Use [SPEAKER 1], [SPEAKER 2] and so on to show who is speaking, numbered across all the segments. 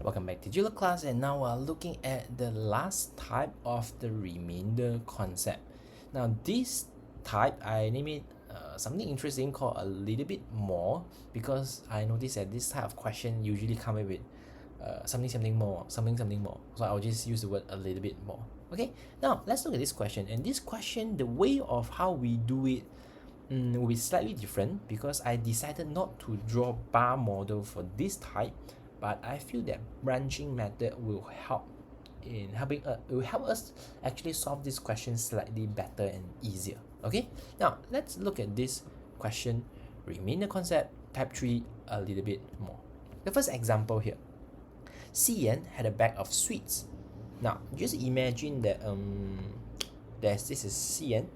[SPEAKER 1] Welcome back to Julia class, and now we're looking at the last type of the remainder concept. Now this type, I name it something interesting called a little bit more, because I noticed that this type of question usually come with something more. So I'll just use the word a little bit more. Okay, now let's look at this question. And this question, the way of how we do it will be slightly different, because I decided not to draw bar model for this type, but I feel that branching method will help us actually solve this question slightly better and easier. Okay, now let's look at this question, remainder concept, type 3, a little bit more. The first example here, Cian had a bag of sweets. Now just imagine that this is Cian,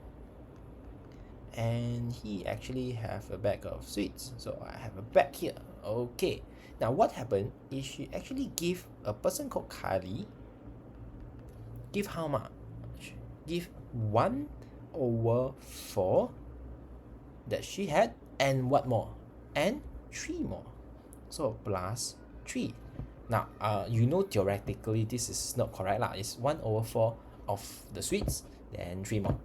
[SPEAKER 1] and he actually have a bag of sweets. So I have a bag here. Okay, now what happened is she actually give a person called Kylie, give how much? Give 1/4 that she had, and what more? And 3 more. So plus 3. Now theoretically this is not correct lah. It's 1/4 of the sweets, then 3 more.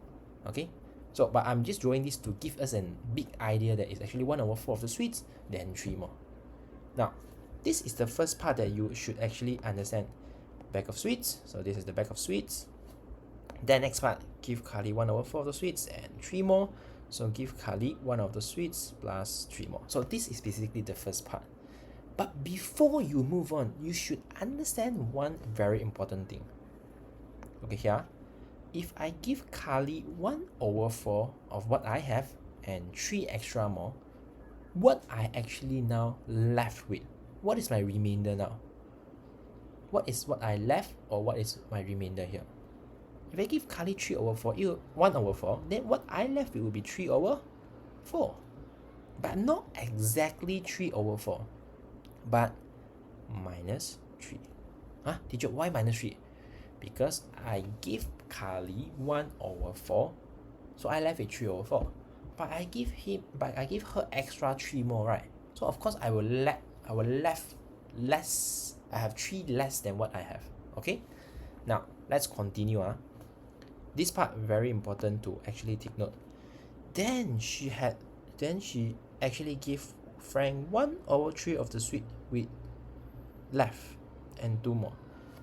[SPEAKER 1] Okay, so but I'm just drawing this to give us a big idea that it's actually 1/4 of the sweets, then 3 more. Now this is the first part that you should actually understand. Bag of sweets, so this is the bag of sweets. Then next part, give Kali 1/4 of the sweets and 3 more. So give Kali 1 of the sweets plus 3 more. So this is basically the first part. But before you move on, you should understand one very important thing. Okay, here, if I give Kali 1/4 of what I have and 3 extra more, what I actually now left with? What is my remainder now? What is what I left, or what is my remainder here? If I give Kali 3/4, 1/4, then what I left with will be 3/4. But not exactly 3/4, but minus 3. Huh? Teacher, why minus 3? Because I give Kali 1/4, so I left with 3/4. But I give her extra 3 more, right? So of course I will left less. I have 3 less than what I have. Okay? Now let's continue. This part very important to actually take note. Then she actually gave Frank 1/3 of the sweet with left and 2 more.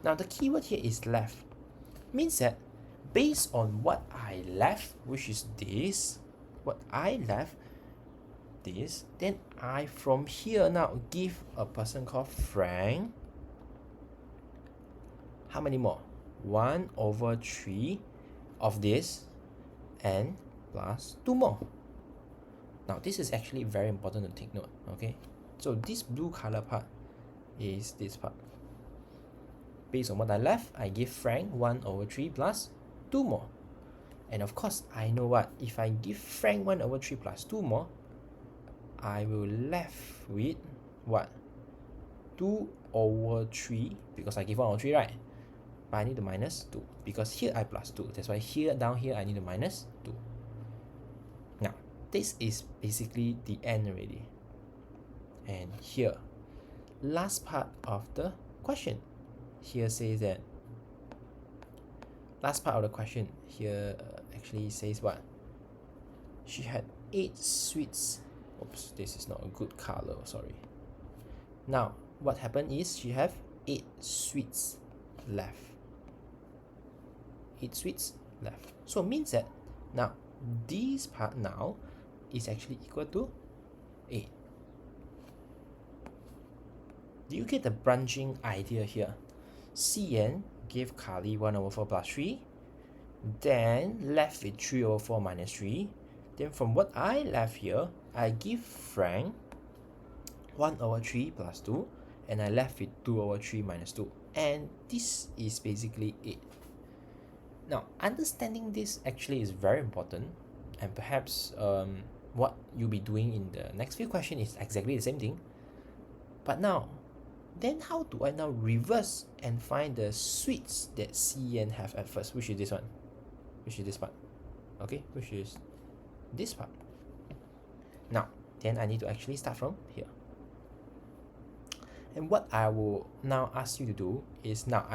[SPEAKER 1] Now the keyword here is left. Means that based on what I left, which is this, then I from here now give a person called Frank how many more? 1/3 of this and plus 2 more. Now this is actually very important to take note. Okay, so this blue color part is this part. Based on what I left, I give Frank 1/3 plus 2 more. And of course, I know what, if I give Frank 1/3 plus 2 more, I will left with what? 2/3, because I give 1/3, right? But I need to minus 2, because here I plus 2. That's why down here I need to minus 2. Now, this is basically the end already. And here, last part of the question. Here says that, last part of the question here actually says what? She had 8 sweets. Oops, this is not a good color, sorry. Now, what happened is she have 8 sweets left. 8 sweets left. So means that now this part now is actually equal to 8. Do you get the branching idea here? Cian gave Kali 1/4 plus 3, then left with 3/4 minus 3. Then from what I left here, I give Frank 1/3 plus 2, and I left with 2/3 minus 2. And this is basically it. Now, understanding this actually is very important, and perhaps what you'll be doing in the next few questions is exactly the same thing. But now, then how do I now reverse and find the sweets that Cian have at first? Which is this one? Which is this part? Okay, which is this part. Now, then I need to actually start from here. And what I will now ask you to do is, now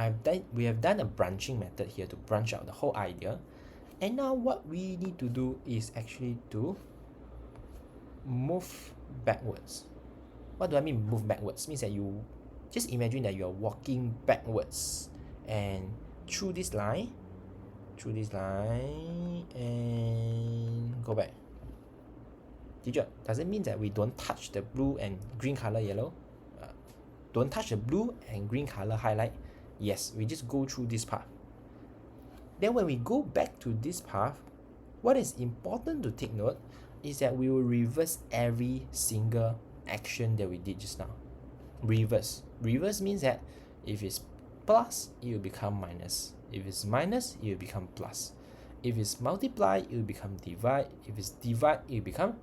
[SPEAKER 1] we have done a branching method here to branch out the whole idea. And now what we need to do is actually to move backwards. What do I mean move backwards? Means that you just imagine that you're walking backwards and through this line, and go back. Teacher, does it mean that we don't touch the blue and green color yellow? Don't touch the blue and green color highlight? Yes, we just go through this path. Then when we go back to this path, what is important to take note is that we will reverse every single action that we did just now. Reverse. Reverse means that if it's plus, it will become minus. If it's minus, it will become plus. If it's multiply, it will become divide. If it's divide, it will become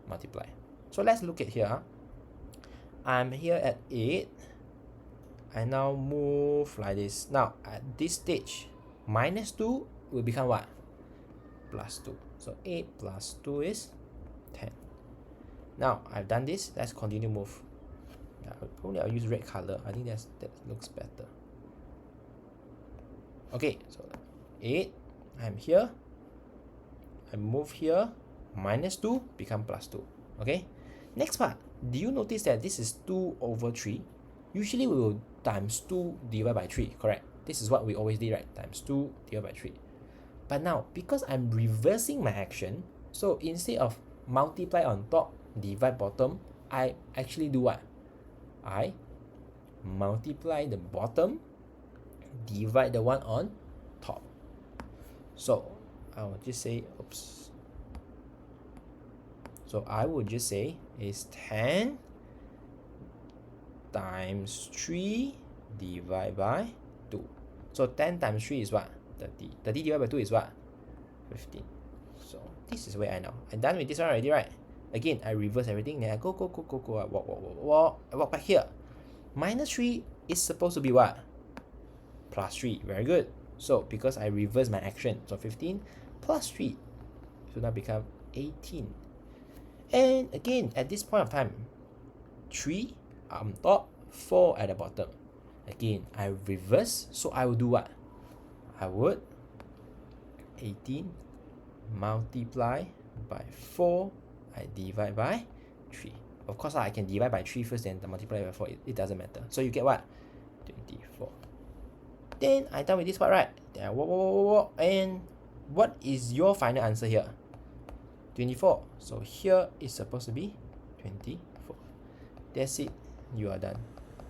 [SPEAKER 1] multiply. So let's look at here. I'm here at 8. I now move like this. Now at this stage, minus 2 will become what? Plus 2. So 8 plus 2 is 10. Now I've done this. Let's continue move. Probably I'll use red color. I think that looks better. Okay, so 8. I'm here. I move here. Minus 2 become plus 2. Okay. Next part. Do you notice that this is 2 over 3? Usually we will times 2 divided by 3, correct? This is what we always did, right? Times 2 divided by 3. But now, because I'm reversing my action, so instead of multiply on top, divide bottom, I actually do what? I multiply the bottom, divide the one on top. So I will just say, oops. So I will just say is 10 times 3 divided by 2. So 10 times 3 is what? 30. 30 divided by 2 is what? 15. So this is where I know. I'm done with this one already, right? Again, I reverse everything. Then I go. I walk. I walk back here. Minus 3 is supposed to be what? Plus 3. Very good. So because I reverse my action, so 15 plus 3 should now become 18. And again, at this point of time, 3 on top, 4 at the bottom. Again, I reverse, so I will do what? I would 18 multiply by 4, I divide by 3. Of course, I can divide by 3 first, then multiply by 4, it doesn't matter. So you get what? 24. Then I done with this part, right? Then I walk. And what is your final answer here? 24. So here is supposed to be 24. That's it. You are done.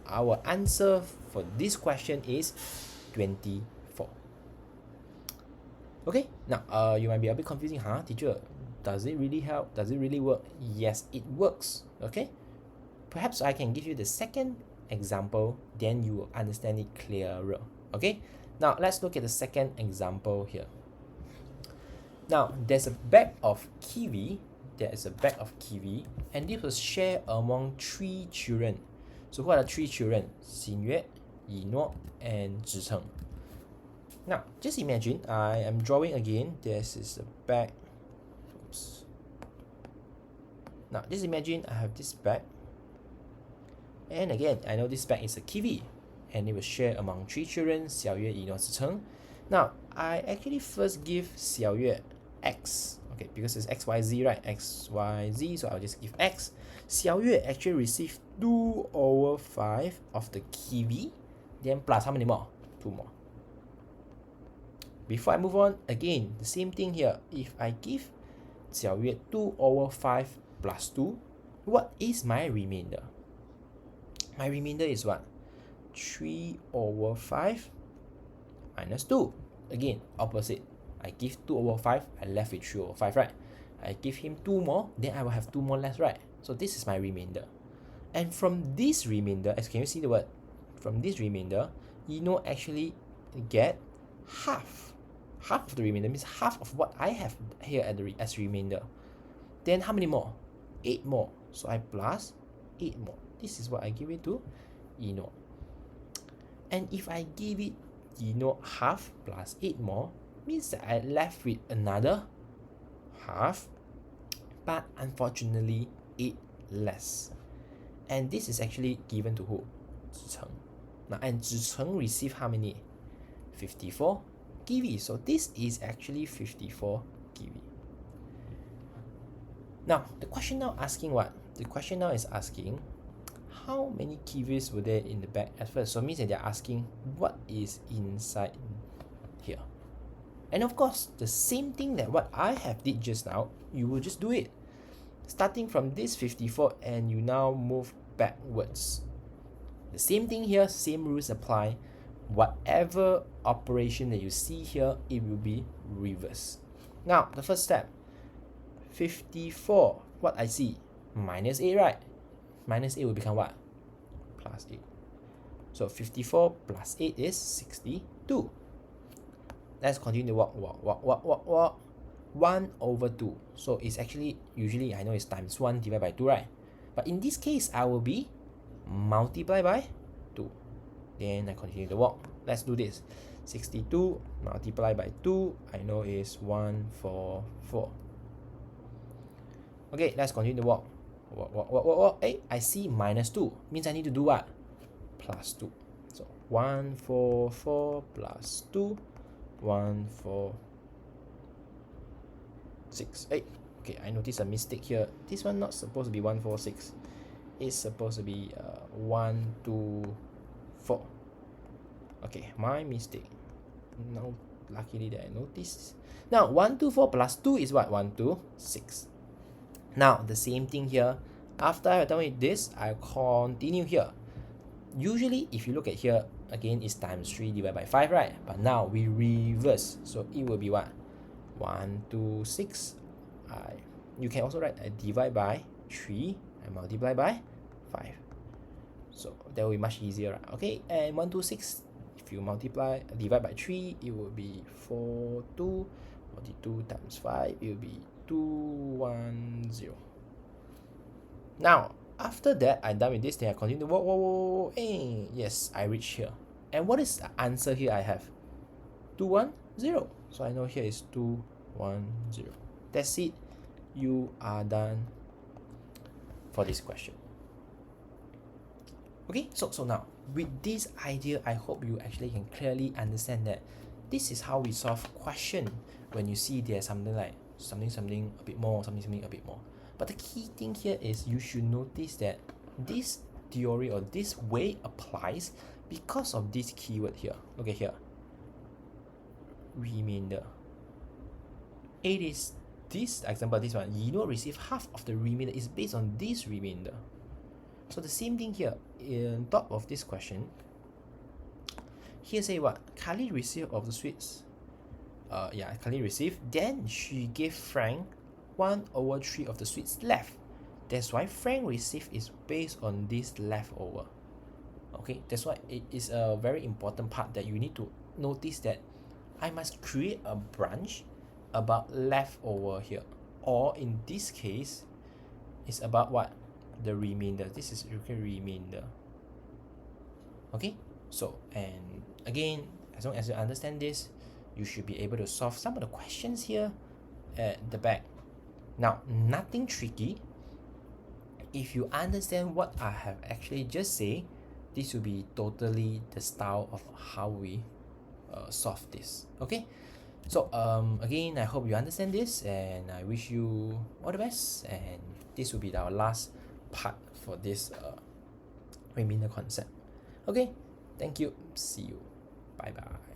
[SPEAKER 1] Our answer for this question is 24. Okay. Now, you might be a bit confusing, huh, teacher? Does it really help? Does it really work? Yes, it works. Okay. Perhaps I can give you the second example, then you will understand it clearer. Okay. Now let's look at the second example here. Now, there's a bag of kiwi. And this was shared among 3 children. So who are the 3 children? Xingyue, Yinhuo, and Zhicheng. Now, just imagine I am drawing again. This is a bag. Oops. Now, just imagine I have this bag. And again, I know this bag is a kiwi. And it was shared among 3 children, Xiaoyue, Yinhuo, Zhicheng. Now, I actually first give Xiaoyue X. Okay, because it's X, Y, Z, right? X, Y, Z, so I'll just give X. Xiaoyue actually received 2 over 5 of the kiwi. Then plus how many more? 2 more. Before I move on, again, the same thing here. If I give Xiaoyue 2 over 5 plus 2, what is my remainder? My remainder is what? 3 over 5 minus 2. Again, opposite. I give 2 over 5, I left with 3 over 5, right? I give him 2 more, then I will have 2 more less, right? So this is my remainder. And from this remainder, can you see the word? From this remainder, actually get half. Half of the remainder means half of what I have here as remainder. Then how many more? 8 more. So I plus 8 more. This is what I give it to Yinhuo. And if I give it half plus 8 more, means that I left with another half, but unfortunately 8 less. And this is actually given to who? 支撑. Now, and 支撑 receive how many? 54 GV. So this is actually 54 GV. Now, the question now asking what? The question now is asking how many kivs were there in the bag at first. So it means that they're asking what is inside here. And of course, the same thing that what I have did just now, you will just do it. Starting from this 54 and you now move backwards. The same thing here, same rules apply. Whatever operation that you see here, it will be reverse. Now, the first step, 54, what I see? Minus 8, right? Minus 8 will become what? Plus 8. So 54 plus 8 is 62. Let's continue to walk. 1 over 2. So it's actually, usually I know it's times 1 divided by 2, right? But in this case, I will be multiply by 2. Then I continue to walk. Let's do this. 62 multiplied by 2, I know is 144. Okay, let's continue to walk. Walk. Hey, I see minus 2. Means I need to do what? Plus 2. So 144 plus 2, 146. Hey, okay, I noticed a mistake here. This one not supposed to be 146. It's supposed to be 124. Okay, my mistake. Now, luckily that I noticed. Now, 124 plus 2 is what? 126. Now, the same thing here. After I have done with this, I continue here. Usually, if you look at here, again, it's times 3 divided by 5, right? But now, we reverse. So, it will be what? 126. You can also write I divide by 3 and multiply by 5. So, that will be much easier, right? Okay, and 126, if you divide by 3, it will be 42. 42 times 5, it will be 210. Now, after that, I'm done with this, then I continue to walk. Hey, yes, I reach here. And what is the answer here I have? 210. So I know here is 210. That's it. You are done for this question. Okay, so now, with this idea, I hope you actually can clearly understand that this is how we solve question when you see there's something like something a bit more, something a bit more. But the key thing here is you should notice that this theory or this way applies because of this keyword here. Look at here. Remainder. It is this example, this one, you don't receive half of the remainder is based on this remainder. So the same thing here, on top of this question, here say what? Kylie received of the sweets. Kylie received. Then she gave Frank 1/3 of the sweets left. That's why Frank received is based on this leftover. Okay, that's why it is a very important part that you need to notice that I must create a branch about leftover here. Or in this case, it's about what? The remainder. This is remainder. Okay, so and again, as long as you understand this, you should be able to solve some of the questions here at the back. Now, nothing tricky. If you understand what I have actually just said, this will be totally the style of how we solve this. Okay, so again, I hope you understand this, and I wish you all the best. And this will be our last part for this remainder concept. Okay, thank you. See you. Bye bye.